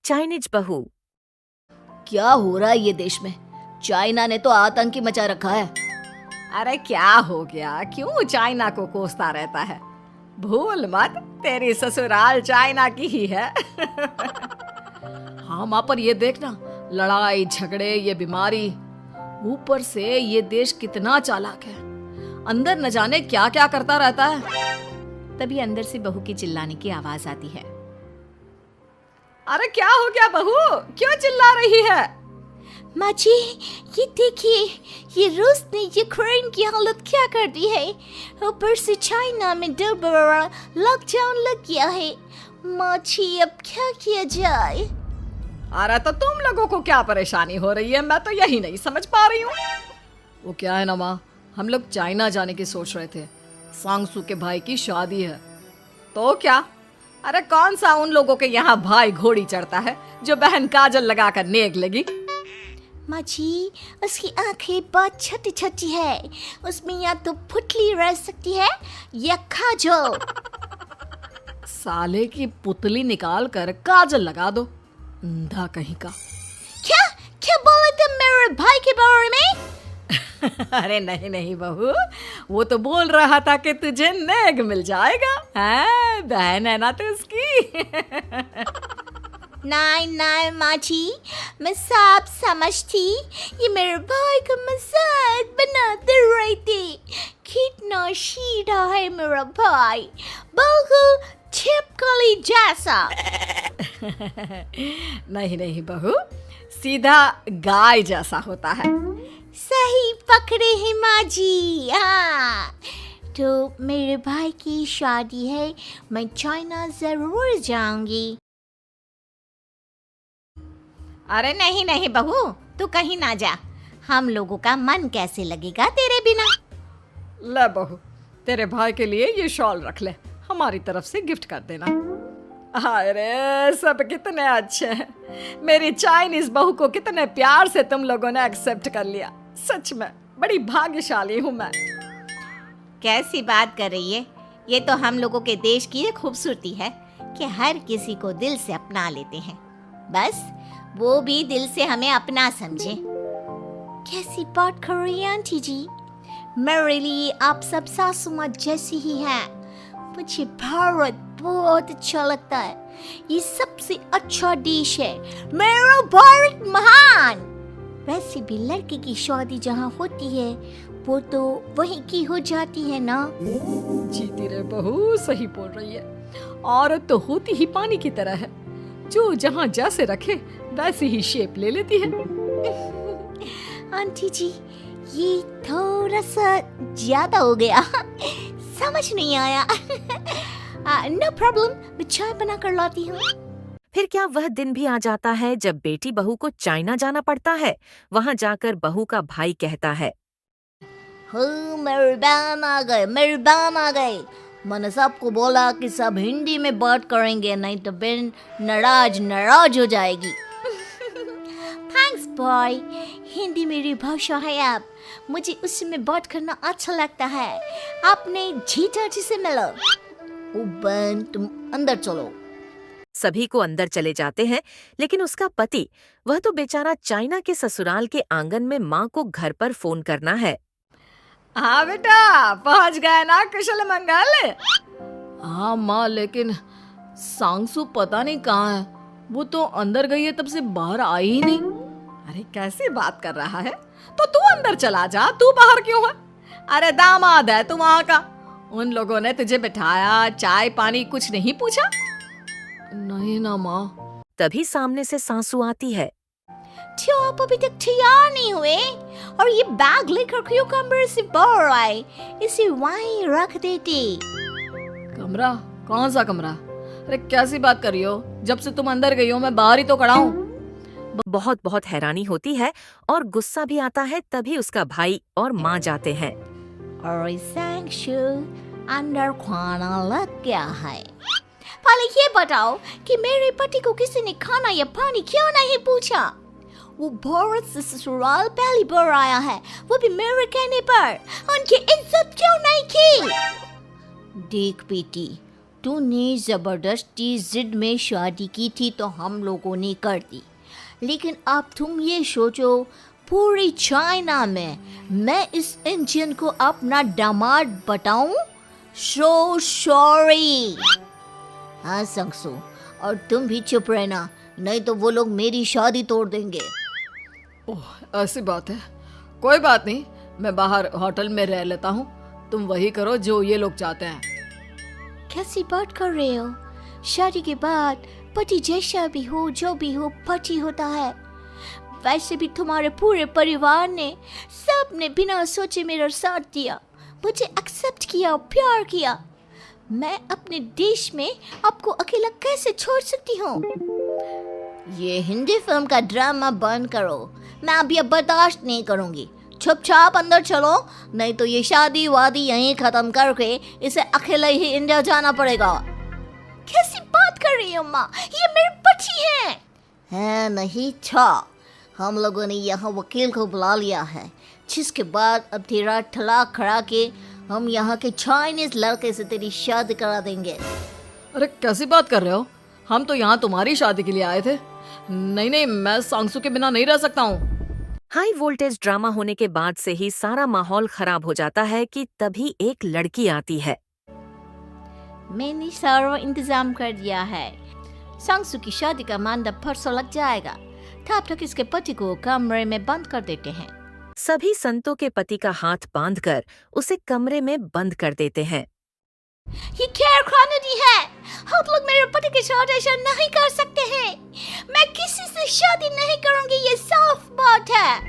Chinese बहू। क्या हो रहा है ये देश में? चाइना ने तो आतंकी मचा रखा है। अरे क्या हो गया, क्यों चाइना को कोसता रहता है? भूल मत, तेरी ससुराल चाइना की ही है। हाँ माँ, पर ये देखना, लड़ाई झगड़े, ये बीमारी, ऊपर से ये देश कितना चालाक है, अंदर न जाने क्या क्या करता रहता है। तभी अंदर से बहू की चिल्लाने की आवाज आती है। अरे क्या हो गया बहू, क्यों चिल्ला रही है? माँ जी, ये देखिए, ये रूस ने यूक्रेन की हालत क्या कर दी है। ऊपर से चाइना में डर बड़ा लॉकडाउन लग गया है। माँ जी, अब क्या किया जाए? अरे तो तुम लोगों को क्या परेशानी हो रही है, मैं तो यही नहीं समझ पा रही हूँ। वो क्या है ना माँ, हम लोग चाइना जाने की सोच रहे थे, सांगसू के भाई की शादी है। तो क्या? अरे कौन सा उन लोगों के यहाँ भाई घोड़ी चढ़ता है जो बहन काजल लगाकर नेक लगी? माँ जी, उसकी आंखें बहुत छोटी छोटी है, उसमें या तो पुतली रह सकती है या काजल। साले की पुतली निकाल कर काजल लगा दो, अंधा कहीं का। क्या क्या बोले तुम मेरे भाई के बारे में? अरे नहीं नहीं बहू, वो तो बोल रहा था कि तुझे नेक मिल जाएगा। हाँ, बहन है ना तो उसकी। नहीं नहीं माँ जी, मैं सब समझती, ये मेरे भाई का मजाक बनाते रहते। कितना सीधा है मेरा भाई, बिल्कुल छिपकली जैसा। नहीं नहीं बहू, सीधा गाय जैसा होता है। सही पकड़े हैं माँ जी। हाँ, तो मेरे भाई की शादी है, मैं चाइना जरूर जाऊंगी। अरे नहीं नहीं बहू, तू कहीं ना जा, हम लोगों का मन कैसे लगेगा तेरे बिना। ले बहू, तेरे भाई के लिए ये शॉल रख ले, हमारी तरफ से गिफ्ट कर देना। अरे सब कितने अच्छे हैं, मेरी चाइनीज बहू को कितने प्यार से तुम लोगों ने एक्सेप्ट कर लिया। सच में बड़ी भाग्यशाली हूँ मैं। कैसी बात कर रही है? ये तो हम लोगों के देश की खूबसूरती है कि हर किसी को दिल से अपना लेते हैं, बस वो भी दिल से हमें अपना समझे। कैसी बात कर रही हैं आंटी जी? मेरे लिए आप सब सासू माँ जैसी ही हैं। मुझे भारत बहुत अच्छा लगता है, ये सबसे अच्छा देश है, मेरा भारत महान। वैसे भी लड़के की शादी जहाँ होती है वो तो वहीं की हो जाती है ना। जीती रे बहू, सही बोल रही है। औरत तो होती ही पानी की तरह है, जो जहाँ जैसे रखे वैसे ही शेप ले लेती है। आंटी जी, ये थोड़ा सा ज्यादा हो गया, समझ नहीं आया। नो प्रॉब्लम, मैं चाय बना कर लाती हूँ। फिर क्या वह दिन भी आ जाता है जब बेटी बहू को चाइना जाना पड़ता है। वहाँ जाकर बहू का भाई कहता है, मेरे बहन आ गए, मेरे बहन आ गए। मैंने सबको बोला कि सब हिंदी में बात करेंगे, नहीं तो बहन नाराज हो जाएगी। थैंक्स बॉय, हिंदी मेरी भाषा है। आप मुझे उसमें बात करना अच्छा लगता है। आपने जीजा जी से मिलो। ओ बहन, तुम अंदर चलो। सभी को अंदर चले जाते हैं, लेकिन उसका पति, वह तो बेचारा चाइना के ससुराल के आंगन में माँ को घर पर फोन करना है। हाँ बेटा, पहुंच गए ना कुशल मंगल? हाँ माँ, लेकिन सांगसू पता नहीं कहाँ है, वो तो अंदर गई है, तब से बाहर आई ही नहीं। अरे कैसी बात कर रहा है, तो तू अंदर चला जा, तू बाहर क्यों है? अरे दामाद है तू वहाँ का, उन लोगों ने तुझे बिठाया, चाय पानी कुछ नहीं पूछा? नहीं ना माँ। तभी सामने से सासू आती है। क्यों आप अभी तक तैयार नहीं हुए? और ये बैग लेकर क्यों कमरे से बाहर आए? इसे वहीं रख देते। कमरा? कौन सा कमरा? अरे कैसी बात कर रही हो, जब से तुम अंदर गई हो मैं बाहर ही तो खड़ा हूँ। बहुत बहुत हैरानी होती है और गुस्सा भी आता है। तभी उसका भाई और माँ जाते हैं। और सांगसू, अंदर खाना लग गया है। पहले ये बताओ कि मेरे पति को किसी ने खाना या पानी क्यों नहीं पूछा? वो भारत से ससुराल पहली बार आया है, वो भी मेरे कहने पर। उनकी इज्जत क्यों नहीं की? देख बेटी, तूने जबरदस्ती जिद में शादी की थी तो हम लोगों ने कर दी, लेकिन अब तुम ये सोचो पूरी चाइना में मैं इस इंडियन को अपना दामाद बताऊं? So sorry. हाँ संगसू, और तुम भी चुप रहना, नहीं तो वो लोग मेरी शादी तोड़ देंगे। ओह, ऐसी बात है। कोई बात नहीं, मैं बाहर होटल में रह लेता हूँ, तुम वही करो जो ये लोग चाहते हैं। कैसी बात कर रहे हो? शादी के बाद पति जैसा भी हो, जो भी हो, पति होता है। वैसे भी तुम्हारे पूरे परिवार ने, सबने बिना सोचे मेरा साथ दिया, मुझे एक्सेप्ट किया, प्यार किया। मैं अपने देश में आपको अकेला कैसे छोड़ सकती हूँ? ये हिंदी फिल्म का ड्रामा बंद करो, मैं अब ये बर्दाश्त नहीं करूँगी। चुपचाप अंदर चलो, नहीं तो ये शादी वादी यहीं खत्म करके इसे अकेले ही इंडिया जाना पड़ेगा। कैसी बात कर रही हो माँ, ये मेरे पति हैं। नहीं था, हम लोगों ने यहाँ वकील को बुला लिया है, जिसके बाद अब तेरा तलाक करा के हम यहाँ के चाइनीज लड़के से तेरी शादी करा देंगे। अरे कैसी बात कर रहे हो? हम तो यहाँ तुम्हारी शादी के लिए आए थे। नहीं नहीं, मैं सांगसू के बिना नहीं रह सकता हूँ। हाई वोल्टेज ड्रामा होने के बाद से ही सारा माहौल खराब हो जाता है कि तभी एक लड़की आती है। मैंने सारा इंतजाम कर दिया है, सांगसू की शादी का मंडप परसों लग जाएगा, तब तक इसके पति को कमरे में बंद कर देते हैं। सभी संतों के पति का हाथ बांधकर उसे कमरे में बंद कर देते हैं। ये क्या कानूनी है? हम लोग मेरे पति के साथ ऐसा नहीं कर सकते हैं। मैं किसी से शादी नहीं करूंगी, ये साफ बात है।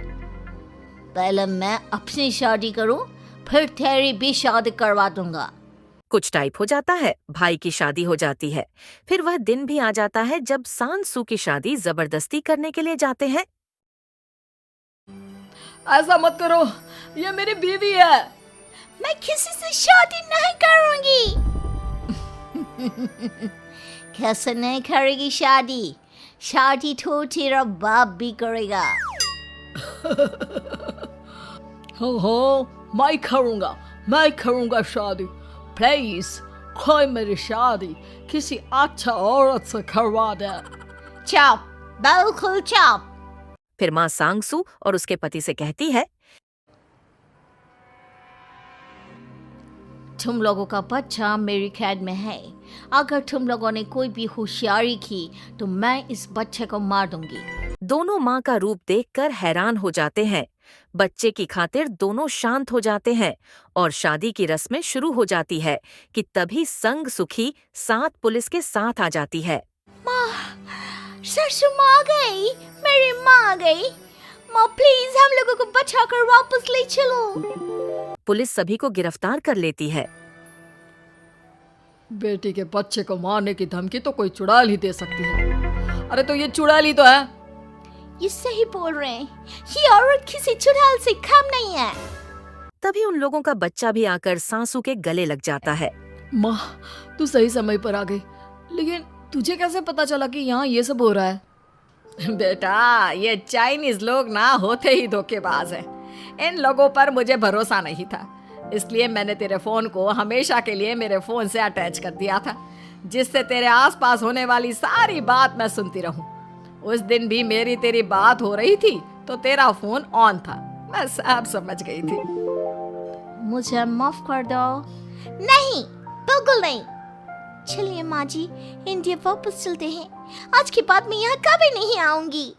पहले मैं अपनी शादी करूं, फिर तेरी भी शादी करवा दूंगा। कुछ टाइप हो जाता है, भाई की शादी हो जाती है। फिर वह दिन भी आ जाता है जब सांसू की शादी जबरदस्ती करने के लिए जाते हैं। ऐसा मत करो, ये मेरी बीवी है। मैं किसी से शादी नहीं करूंगी। कैसे नहीं करेगी शादी? शादी तो तेरा बाप भी करेगा। हो, मैं करूंगा शादी। प्लीज कोई मेरी शादी किसी अच्छा औरत से करवा दे। चुप, बिल्कुल चुप। फिर माँ सांगसू और उसके पति से कहती है, तुम लोगों का बच्चा मेरी कैद में है। अगर तुम लोगों ने कोई भी होशियारी की तो मैं इस बच्चे को मार दूंगी। दोनों माँ का रूप देखकर हैरान हो जाते हैं। बच्चे की खातिर दोनों शांत हो जाते हैं और शादी की रस्में शुरू हो जाती है कि तभी संग सुखी 7 पुलिस के साथ आ जाती है। माँ, ससुर माँ आ गई, मेरी माँ आ गई। माँ प्लीज हम लोगों को बचाकर वापस ले चलो। पुलिस सभी को गिरफ्तार कर लेती है। बेटी के बच्चे को मारने की धमकी तो कोई चुड़ैल ही दे सकती है। अरे तो ये चुड़ैल ही तो है। ये सही बोल रहे हैं, ये औरत किसी चुड़ैल से कम नहीं है। तभी उन लोगों का बच्चा भी आकर सांसू के गले लग जाता है। माँ, तू सही समय पर आ गई, लेकिन तुझे कैसे पता चला कि यहाँ ये सब हो रहा है? बेटा, ये चाइनीज लोग ना होते ही धोखेबाज हैं। इन लोगों पर मुझे भरोसा नहीं था, इसलिए मैंने तेरे फोन को हमेशा के लिए मेरे फोन से अटैच कर दिया था, जिससे तेरे आसपास होने वाली सारी बात मैं सुनती रहूं। उस दिन भी मेरी तेरी बात हो रही थी तो तेरा फोन ऑन था, मैं सब समझ गई थी। मुझे माफ कर दो। नहीं, बिल्कुल नहीं। चलिए माँ जी, इंडिया वापस चलते हैं। आज के बाद मैं यहाँ कभी नहीं आऊंगी।